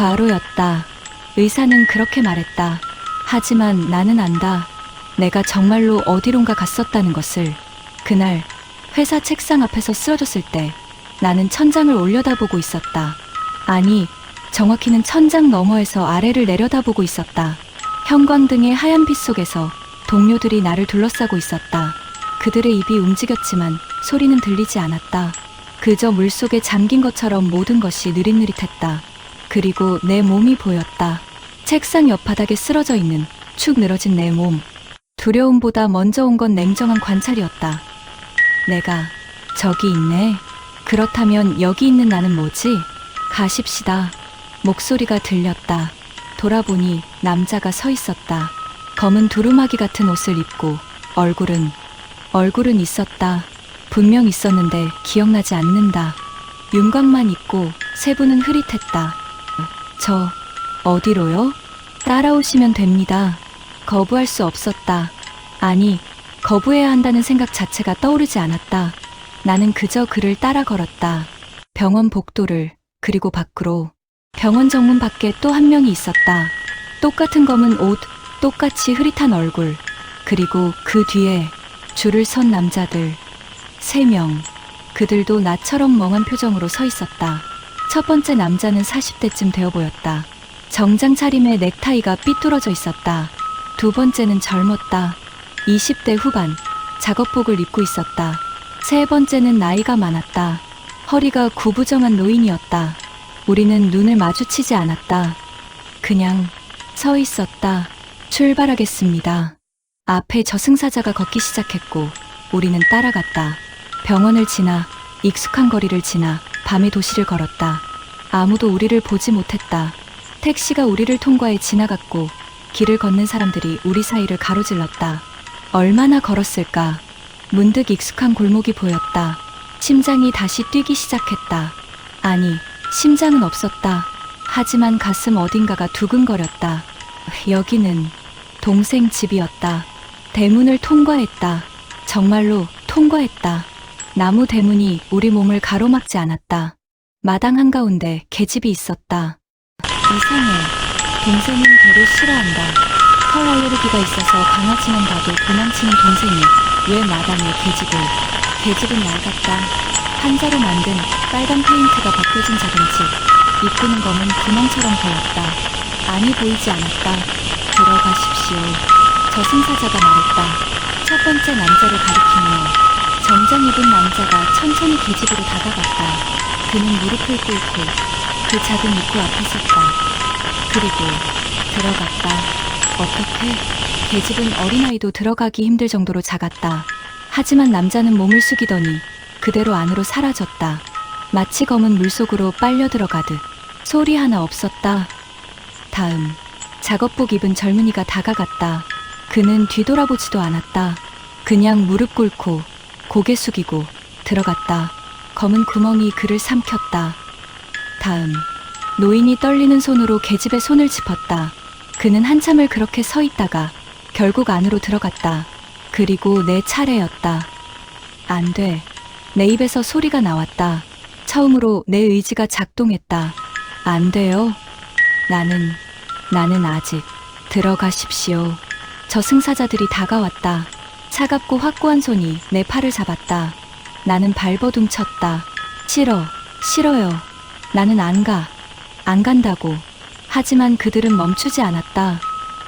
과로였다. 의사는 그렇게 말했다. 하지만 나는 안다. 내가 정말로 어디론가 갔었다는 것을. 그날 회사 책상 앞에서 쓰러졌을 때 나는 천장을 올려다보고 있었다. 아니, 정확히는 천장 너머에서 아래를 내려다보고 있었다. 형광등의 하얀 빛 속에서 동료들이 나를 둘러싸고 있었다. 그들의 입이 움직였지만 소리는 들리지 않았다. 그저 물속에 잠긴 것처럼 모든 것이 느릿느릿했다. 그리고 내 몸이 보였다. 책상 옆바닥에 쓰러져 있는 축 늘어진 내 몸. 두려움보다 먼저 온 건 냉정한 관찰이었다. 내가 저기 있네. 그렇다면 여기 있는 나는 뭐지? 가십시다. 목소리가 들렸다. 돌아보니 남자가 서 있었다. 검은 두루마기 같은 옷을 입고 얼굴은 있었다. 분명 있었는데 기억나지 않는다. 윤곽만 있고 세부는 흐릿했다. 저 어디로요? 따라오시면 됩니다. 거부할 수 없었다. 아니, 거부해야 한다는 생각 자체가 떠오르지 않았다. 나는 그저 그를 따라 걸었다. 병원 복도를, 그리고 밖으로. 병원 정문 밖에 또 한 명이 있었다. 똑같은 검은 옷, 똑같이 흐릿한 얼굴, 그리고 그 뒤에 줄을 선 남자들. 3명. 그들도 나처럼 멍한 표정으로 서 있었다. 첫 번째 남자는 40대쯤 되어 보였다. 정장 차림에 넥타이가 삐뚤어져 있었다. 두 번째는 젊었다. 20대 후반, 작업복을 입고 있었다. 세 번째는 나이가 많았다. 허리가 구부정한 노인이었다. 우리는 눈을 마주치지 않았다. 그냥 서 있었다. 출발하겠습니다. 앞에 저승사자가 걷기 시작했고 우리는 따라갔다. 병원을 지나 익숙한 거리를 지나 밤의 도시를 걸었다. 아무도 우리를 보지 못했다. 택시가 우리를 통과해 지나갔고 길을 걷는 사람들이 우리 사이를 가로질렀다. 얼마나 걸었을까? 문득 익숙한 골목이 보였다. 심장이 다시 뛰기 시작했다. 아니, 심장은 없었다. 하지만 가슴 어딘가가 두근거렸다. 여기는 동생 집이었다. 대문을 통과했다. 정말로 통과했다. 나무 대문이 우리 몸을 가로막지 않았다. 마당 한가운데 계집이 있었다. 이상해. 동생은 개를 싫어한다. 털 알레르기가 있어서 강아지만 봐도 도망치는 동생이 왜 마당에 계집은 낡았다. 한자로 만든 빨간 페인트가 벗겨진 작은 집. 입구는 검은 구멍처럼 보였다. 안이 보이지 않았다. 들어가십시오. 저승사자가 말했다. 첫 번째 남자를 가리키며. 정장 입은 남자가 천천히 계집으로 다가갔다. 그는 무릎을 꿇고 그 작은 입구 앞에 섰다. 그리고 들어갔다. 어떻게? 계집은 어린아이도 들어가기 힘들 정도로 작았다. 하지만 남자는 몸을 숙이더니 그대로 안으로 사라졌다. 마치 검은 물속으로 빨려 들어가듯. 소리 하나 없었다. 다음, 작업복 입은 젊은이가 다가갔다. 그는 뒤돌아보지도 않았다. 그냥 무릎 꿇고 고개 숙이고 들어갔다. 검은 구멍이 그를 삼켰다. 다음, 노인이 떨리는 손으로 계집의 손을 짚었다. 그는 한참을 그렇게 서 있다가 결국 안으로 들어갔다. 그리고 내 차례였다. 안 돼. 내 입에서 소리가 나왔다. 처음으로 내 의지가 작동했다. 안 돼요. 나는 아직. 들어가십시오. 저승사자들이 다가왔다. 차갑고 확고한 손이 내 팔을 잡았다. 나는 발버둥 쳤다. 싫어요. 나는 안 간다고. 하지만 그들은 멈추지 않았다.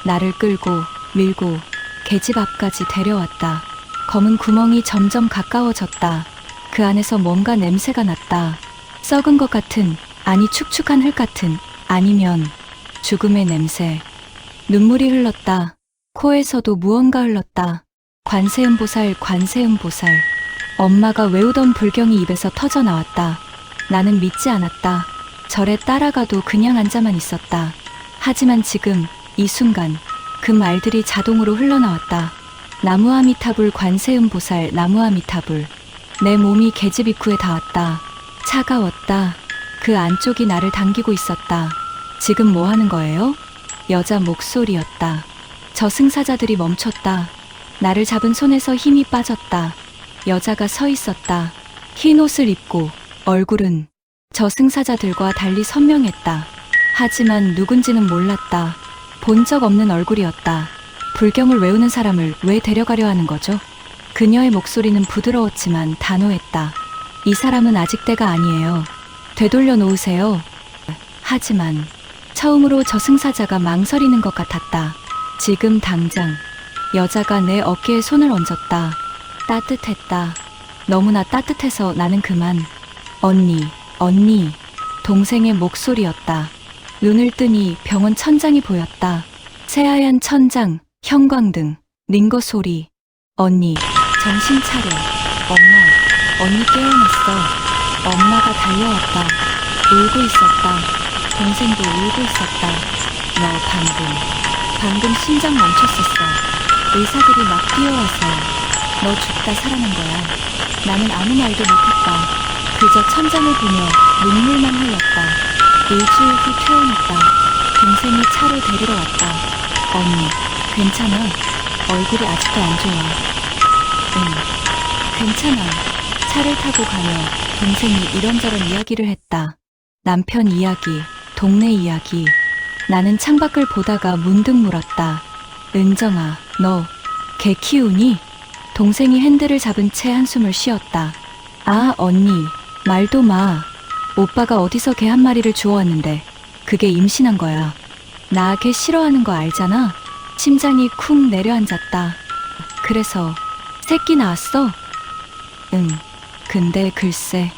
나를 끌고 밀고 계집 앞까지 데려왔다. 검은 구멍이 점점 가까워졌다. 그 안에서 뭔가 냄새가 났다. 썩은 것 같은, 아니 축축한 흙 같은, 아니면 죽음의 냄새. 눈물이 흘렀다. 코에서도 무언가 흘렀다. 관세음보살. 엄마가 외우던 불경이 입에서 터져 나왔다. 나는 믿지 않았다. 절에 따라가도 그냥 앉아만 있었다. 하지만 지금 이 순간 그 말들이 자동으로 흘러나왔다. 나무아미타불 관세음보살 나무아미타불. 내 몸이 계집 입구에 닿았다. 차가웠다. 그 안쪽이 나를 당기고 있었다. 지금 뭐 하는 거예요? 여자 목소리였다. 저승사자들이 멈췄다. 나를 잡은 손에서 힘이 빠졌다. 여자가 서 있었다. 흰 옷을 입고 얼굴은 저승사자들과 달리 선명했다. 하지만 누군지는 몰랐다. 본 적 없는 얼굴이었다. 불경을 외우는 사람을 왜 데려가려 하는 거죠? 그녀의 목소리는 부드러웠지만 단호했다. 이 사람은 아직 때가 아니에요. 되돌려 놓으세요. 하지만 처음으로 저승사자가 망설이는 것 같았다. 지금 당장. 여자가 내 어깨에 손을 얹었다. 따뜻했다. 너무나 따뜻해서 나는 그만. 언니, 언니. 동생의 목소리였다. 눈을 뜨니 병원 천장이 보였다. 새하얀 천장, 형광등, 링거 소리. 언니, 정신 차려. 엄마, 언니 깨어났어. 엄마가 달려왔다. 울고 있었다. 동생도 울고 있었다. 너 방금 심장 멈췄었어. 의사들이 막 뛰어와서 너 죽다 살아난 거야. 나는 아무 말도 못했다. 그저 천장을 보며 눈물만 흘렸다. 일주일 후 퇴원했다. 동생이 차로 데리러 왔다. 언니, 괜찮아? 얼굴이 아직도 안 좋아. 응, 괜찮아. 차를 타고 가며 동생이 이런저런 이야기를 했다. 남편 이야기, 동네 이야기. 나는 창밖을 보다가 문득 물었다. 은정아, 너 개 키우니? 동생이 핸들을 잡은 채 한숨을 쉬었다. 아, 언니, 말도 마. 오빠가 어디서 개 한 마리를 주워왔는데 그게 임신한 거야. 나 개 싫어하는 거 알잖아? 심장이 쿵 내려앉았다. 그래서 새끼 낳았어? 응. 근데 글쎄,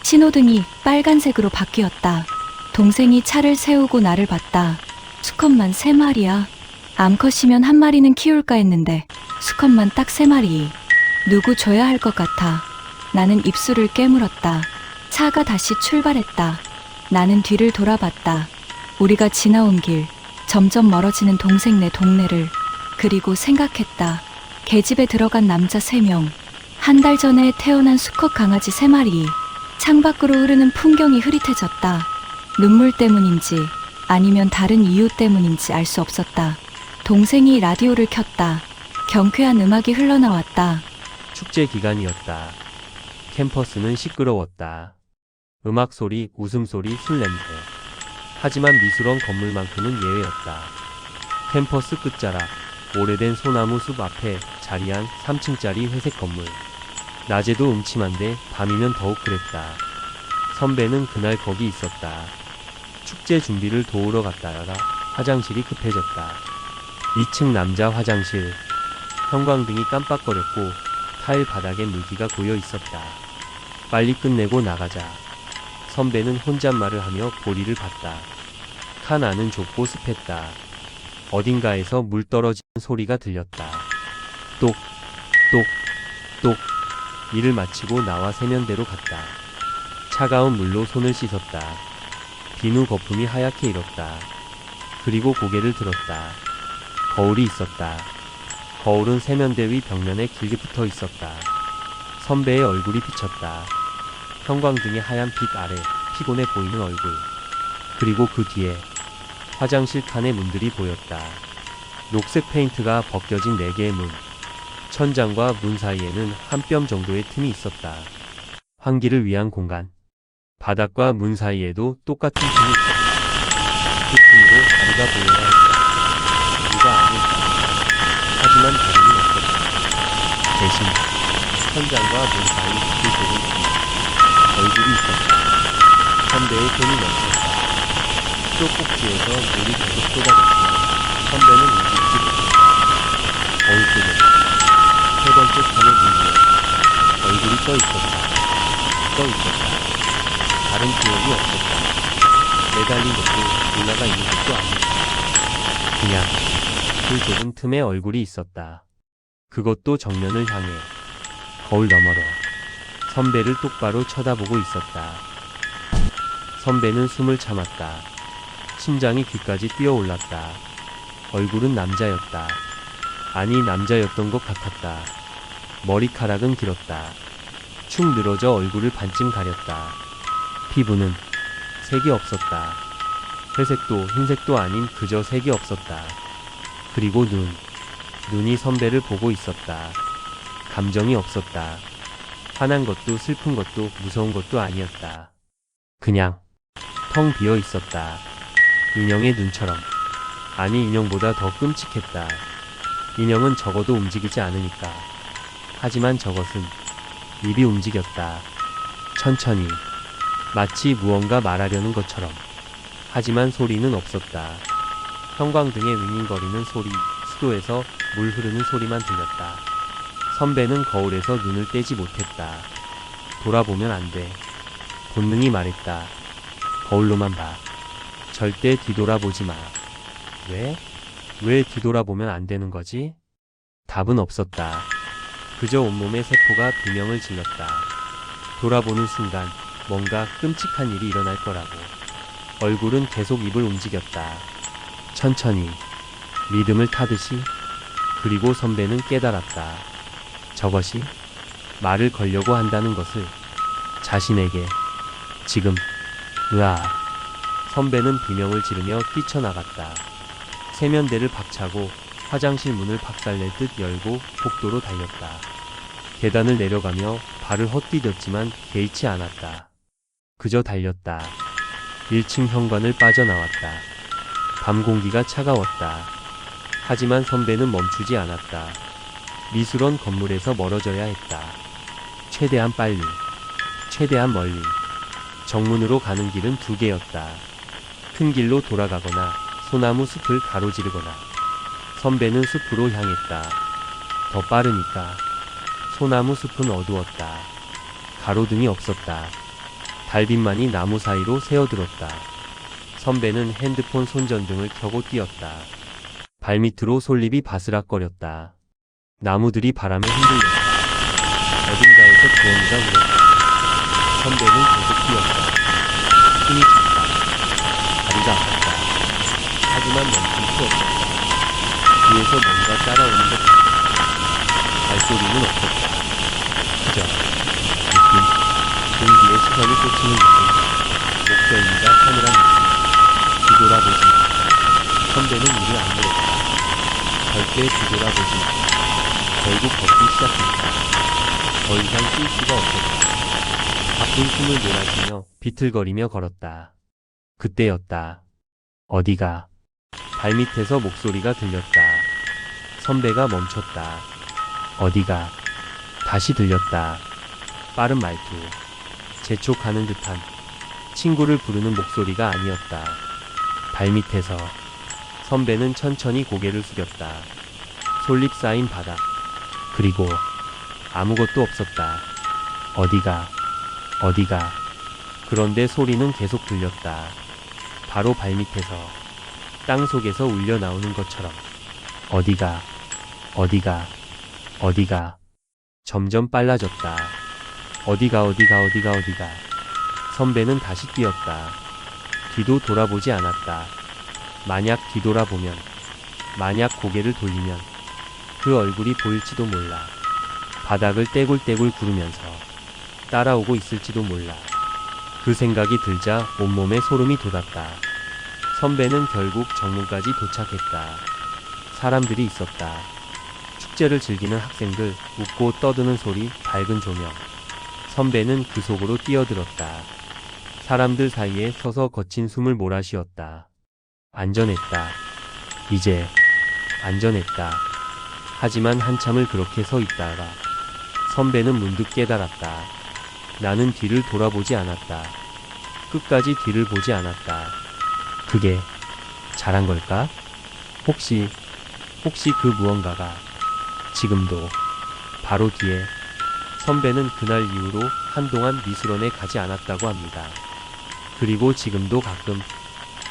신호등이 빨간색으로 바뀌었다. 동생이 차를 세우고 나를 봤다. 수컷만 3마리야. 암컷이면 1마리는 키울까 했는데 수컷만 딱 3마리. 누구 줘야 할 것 같아. 나는 입술을 깨물었다. 차가 다시 출발했다. 나는 뒤를 돌아봤다. 우리가 지나온 길, 점점 멀어지는 동생네 동네를. 그리고 생각했다. 개집에 들어간 남자 3명. 한 달 전에 태어난 수컷 강아지 3마리. 창밖으로 흐르는 풍경이 흐릿해졌다. 눈물 때문인지 아니면 다른 이유 때문인지 알 수 없었다. 동생이 라디오를 켰다. 경쾌한 음악이 흘러나왔다. 축제 기간이었다. 캠퍼스는 시끄러웠다. 음악 소리, 웃음소리, 술 냄새. 하지만 미술원 건물만큼은 예외였다. 캠퍼스 끝자락, 오래된 소나무 숲 앞에 자리한 3층짜리 회색 건물. 낮에도 음침한데 밤이면 더욱 그랬다. 선배는 그날 거기 있었다. 축제 준비를 도우러 갔다가 화장실이 급해졌다. 2층 남자 화장실. 형광등이 깜빡거렸고 타일 바닥에 물기가 고여 있었다. 빨리 끝내고 나가자. 선배는 혼잣말을 하며 보리를 봤다. 칸 안은 좁고 습했다. 어딘가에서 물 떨어지는 소리가 들렸다. 똑, 똑, 똑. 일을 마치고 나와 세면대로 갔다. 차가운 물로 손을 씻었다. 비누 거품이 하얗게 일었다. 그리고 고개를 들었다. 거울이 있었다. 거울은 세면대 위 벽면에 길게 붙어 있었다. 선배의 얼굴이 비쳤다. 형광등의 하얀 빛 아래 피곤해 보이는 얼굴. 그리고 그 뒤에 화장실 칸의 문들이 보였다. 녹색 페인트가 벗겨진 4개의 문. 천장과 문 사이에는 한 뼘 정도의 틈이 있었다. 환기를 위한 공간. 바닥과 문 사이에도 똑같은 틈이 있었다. 그 틈으로 다리가 보여야 했다. 누가 아닐까. 하지만 다리는 없었다. 대신 천장과 문 사이 그 좁은 틈. 얼굴이 있었다. 선배의 손이 멈췄다. 쪽꼭지에서 물이 계속 쏟아졌지만 선배는 움직이지 못했다. 거울 속에 세 번째 칸의 문 위에 얼굴이 떠 있었다. 다른 기억이 없었다. 매달린 것도 올라가 있는 것도 아니었다. 그냥 그 좁은 틈에 얼굴이 있었다. 그것도 정면을 향해 거울 너머로 선배를 똑바로 쳐다보고 있었다. 선배는 숨을 참았다. 심장이 귀까지 뛰어올랐다. 얼굴은 남자였다. 아니, 남자였던 것 같았다. 머리카락은 길었다. 축 늘어져 얼굴을 반쯤 가렸다. 피부는 색이 없었다. 회색도 흰색도 아닌 그저 색이 없었다. 그리고 눈이 선배를 보고 있었다. 감정이 없었다. 화난 것도 슬픈 것도 무서운 것도 아니었다. 그냥 텅 비어 있었다. 인형의 눈처럼. 아니, 인형보다 더 끔찍했다. 인형은 적어도 움직이지 않으니까. 하지만 저것은 입이 움직였다. 천천히. 마치 무언가 말하려는 것처럼. 하지만 소리는 없었다. 형광등의 윙윙거리는 소리, 수도에서 물 흐르는 소리만 들렸다. 선배는 거울에서 눈을 떼지 못했다. 돌아보면 안 돼. 본능이 말했다. 거울로만 봐. 절대 뒤돌아보지 마. 왜? 왜 뒤돌아보면 안 되는 거지? 답은 없었다. 그저 온몸의 세포가 비명을 질렀다. 돌아보는 순간 뭔가 끔찍한 일이 일어날 거라고. 얼굴은 계속 입을 움직였다. 천천히, 리듬을 타듯이. 그리고 선배는 깨달았다. 저것이 말을 걸려고 한다는 것을. 자신에게. 지금. 으아. 선배는 비명을 지르며 뛰쳐나갔다. 세면대를 박차고 화장실 문을 박살낼 듯 열고 복도로 달렸다. 계단을 내려가며 발을 헛디뎠지만 개의치 않았다. 그저 달렸다. 1층 현관을 빠져나왔다. 밤 공기가 차가웠다. 하지만 선배는 멈추지 않았다. 미술원 건물에서 멀어져야 했다. 최대한 빨리, 최대한 멀리. 정문으로 가는 길은 2개였다. 큰 길로 돌아가거나 소나무 숲을 가로지르거나. 선배는 숲으로 향했다. 더 빠르니까. 소나무 숲은 어두웠다. 가로등이 없었다. 달빛만이 나무 사이로 새어들었다. 선배는 핸드폰 손전등을 켜고 뛰었다. 발밑으로 솔잎이 바스락거렸다. 나무들이 바람에 흔들렸다. 어딘가에서 부엉이가 울었다. 선배는 계속 뛰었다. 힘이 찼다. 다리가 아팠다. 하지만 멈출 수 없었다. 뒤에서 뭔가 따라오는 것 같다. 발소리는 없었다. 그저 느낌, 공기에 시선을 꽂히는 느낌, 목전이가 서늘한 느낌. 뒤돌아보지 마. 선배는 이를 안 물었다. 절대 뒤돌아보지 마. 결국 걷기 시작했다. 더 이상 뛸 수가 없었다. 바쁜 숨을 몰아쉬며 비틀거리며 걸었다. 그때였다. 어디가? 발밑에서 목소리가 들렸다. 선배가 멈췄다. 어디가? 다시 들렸다. 빠른 말투. 재촉하는 듯한 친구를 부르는 목소리가 아니었다. 발밑에서. 선배는 천천히 고개를 숙였다. 솔잎 쌓인 바닥. 그리고 아무것도 없었다. 어디가? 어디가? 그런데 소리는 계속 들렸다. 바로 발밑에서. 땅 속에서 울려 나오는 것처럼. 어디가? 어디가? 어디가? 점점 빨라졌다. 어디가? 선배는 다시 뛰었다. 뒤도 돌아보지 않았다. 만약 뒤돌아보면, 만약 고개를 돌리면 그 얼굴이 보일지도 몰라. 바닥을 떼굴떼굴 구르면서 따라오고 있을지도 몰라. 그 생각이 들자 온몸에 소름이 돋았다. 선배는 결국 정문까지 도착했다. 사람들이 있었다. 축제를 즐기는 학생들, 웃고 떠드는 소리, 밝은 조명. 선배는 그 속으로 뛰어들었다. 사람들 사이에 서서 거친 숨을 몰아쉬었다. 안전했다. 이제 안전했다. 하지만 한참을 그렇게 서 있다가 선배는 문득 깨달았다. 나는 뒤를 돌아보지 않았다. 끝까지 뒤를 보지 않았다. 그게 잘한 걸까? 혹시 그 무언가가 지금도 바로 뒤에. 선배는 그날 이후로 한동안 미술원에 가지 않았다고 합니다. 그리고 지금도 가끔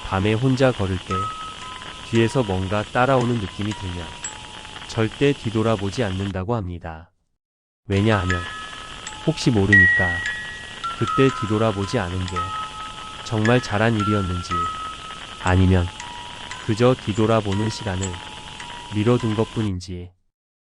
밤에 혼자 걸을 때 뒤에서 뭔가 따라오는 느낌이 들면 절대 뒤돌아보지 않는다고 합니다. 왜냐하면 혹시 모르니까. 그때 뒤돌아보지 않은 게 정말 잘한 일이었는지, 아니면 그저 뒤돌아보는 시간을 미뤄둔 것뿐인지.